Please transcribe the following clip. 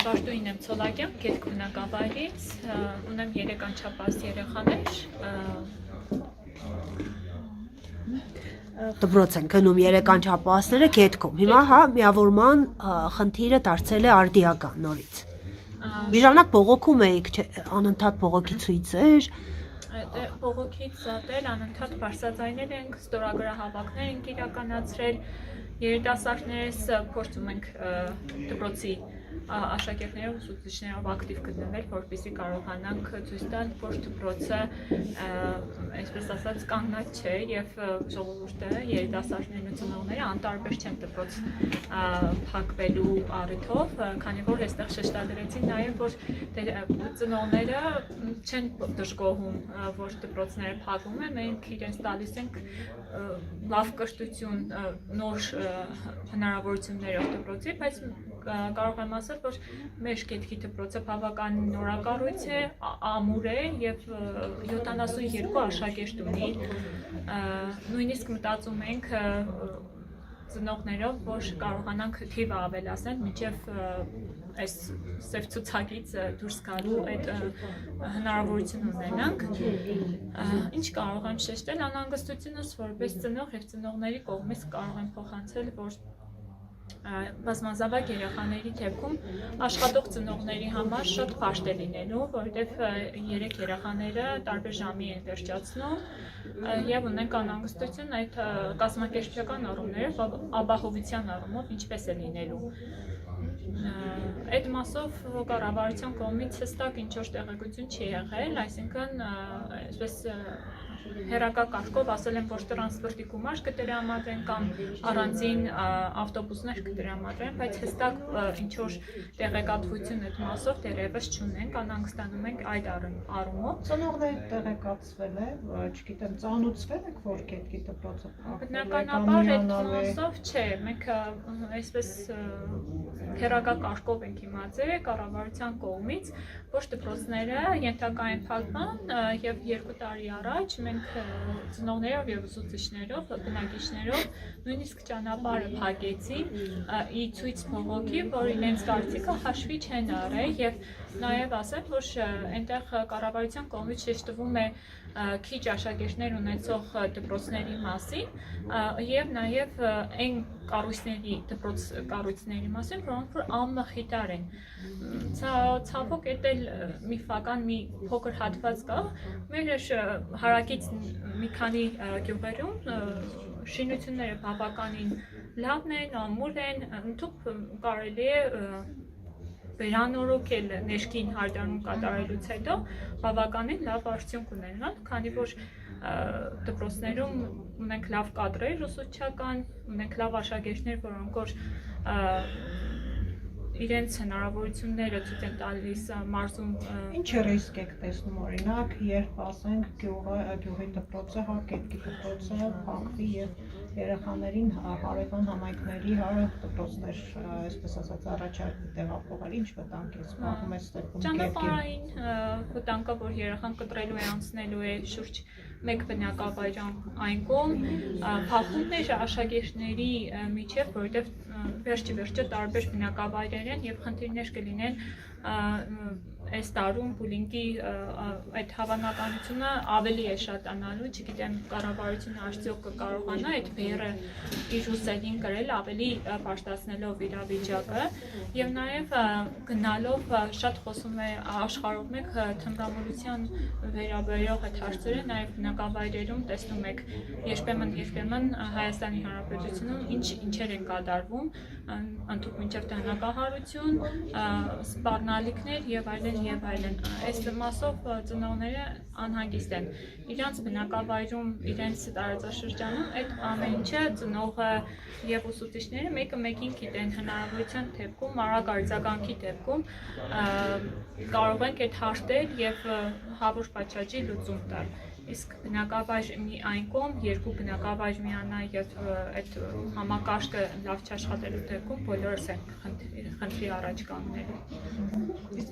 Պաշտույն եմ Ցոլակյան, Գետք բնակավայրից, ունեմ 3 անչափահաս երեխաներ։ Դպրոց են գնում 3 անչափահասները Գետքում։ Հիմա հա միավորման խնդիրը դարձել է արդիական նորից։ Մի ժամանակ բողոքում էիք, անընդհատ բողոքի ցույցեր։ Բողոքից զատել, անընդհատ բարձրաձայնել ենք, ստորագրահավաքներ ենք իրականացրել, երիտասարդներս փորձում ենք դպրոցի աշակերտներով ուսուցիչներով ակտիվ գտնվել, որպեսզի կարողանանք ցույց տալ, որ դպրոցը այսպես ասած կանգնած չէ եւ ժողովուրդը, երիտասարդներն ու ծնողները անտարբեր չեն դպրոց փակվելու առիթով, քանի որ այստեղ շեշտադրեցին նաեւ, որ ծնողները չեն դժգոհում, որ դպրոցները փակվում են, մենք իրենց տալիս ենք լավ կրթություն, նոր հնարավորություններով դպրոցի, բայց կարող եմ ասել, որ մեր Գետքի դպրոցը բավականին նորակառույց է, ամուր է եւ 72 աշակերտ ունի, նույնիսկ մտածում ենք ծնողներով, որ կարողանանք թիվը ավելացնել, մինչև այս սև ցուցակից դուրս գալու այդ հնարավորություն ունենանք։ Ինչ կարող եմ շեշտել, անհանգստությունս որպես ծնող եւ ծնողների կողմից կարող եմ փոխանցել, որ բազմազավակ երեխաների դեպքում աշխատող ծնողների համար շատ բարդ է լինելու, որովհետև 3 երեխաները տարբեր ժամի են վերջացնում եւ ունենք անհանգստություն այդ կազմակերպչական առումներով, ապահովության առումով ինչպես է լինելու։ Այդ մասով կառավարության կողմից հստակ ինչ-որ տեղեկություն չի եղել, այսինքն այսպես հերակա կարգով ասել են, որ տրանսպորտի գումար կտրամադրեն կամ առանձին ավտոբուսներ կտրամադրեն, բայց հստակ ինչ-որ տեղեկատվություն այդ մասով դեռևս չունենք, անհանգստանում ենք այդ առումով։ Ծնողները տեղեկացվել է, չգիտեմ, ծանուցվել եք, որ Գետքի դպրոցը փակվել է, բնականաբար այդ մասով չէ, մենք այսպես հերակա կարգով ենք իմացել կառավարության կողմից, որ դպրոցները ենթակա են փակման եւ 2 տարի առաջ մենք ծնողներով եւ ուսուցիչներով, բնակիչներով նույնիսկ ճանապարհը փակեցին ի ցույց բողոքի, որ իրենց կարծիքը հաշվի չեն առել եւ նաեւ ասել, որ այնտեղ կառավարության կողմից շեշտվում է քիչ աշակերտներ ունեցող դպրոցների մասին եւ նաեւ այն կառույցների դպրոց կառույցների մասին, որոնք որ անմխիթար են։ Ցավոք էդ միֆական մի փոքր հատված կա, մեր հարակից մի քանի գյուղերում շինությունները բավականին լավն են, ամուր են, ընդհանուր կարելի է վերանորոգել ներքին հարդարում կատարելուց հետո բավականին լավ արդյունք ունենալ, քանի որ դպրոցներում ունենք լավ կադրեր ուսուցչական, ունենք լավ աշակերտներ, որոնք որ իրենց հնարավորությունները ցույց են տալիս մարզում։ Ինչ ռիսկ եք տեսնում օրինակ, երբ ասենք գյուղի դպրոցը, հա Գետքի դպրոցը փակվի եւ երեխաներին հարևան համայնքների դպրոցներ, այսպես ասած, առաջարկի տեղափոխել, ինչ վտանգ է զբաղվում այս դեպքում Գետքի։ Ճանապարհային վտանգը, որ երեխան կտրելու է, անցնելու է շուրջ 1 բնակավայրան այն կողմ, փախումներ աշակերտների միջև, որովհետև վերջը տարբեր բնակավայրեր են եւ խնդիրներ կլինեն այս տարում բուլինգի այդ հավանականությունը ավելի է շատանալու, չգիտեմ կառավարությունը արդյոք կկարողանա այդ բեռը իր ուսերին կրել ավելի բարձրացնելով իրավիճակը եւ նաեւ գնալով շատ խոսում է աշխարհով մեկ թմրամոլության վերաբերող այդ հարցերը նաեւ բնակավայրերում տեսնում եք երբեմն Հայաստանի Հանրապետությունում ինչեր են կատարվում ընդհանուր մինչև տոնակահարություն, սպառնալիքներ եւ այլն, այս մասով ծնողները անհանգիստ են։ Իրանց բնակավայրում, իրենց տարածաշրջանում այդ ամեն ինչը ծնողը եւ ուսուցիչները մեկը մեկին գիտեն հնարավորության դեպքում, արագ արձագանքի դեպքում կարող ենք այդ հարթեր եւ հավուր պատշաճի լուծում տալ։ Իսկ բնակավայր մի այն կողմ, 2 բնակավայր միանա եւ այդ համակարգը լավ չաշխատելու դեպքում բոլորս են խնդրի առաջ կանգնելու։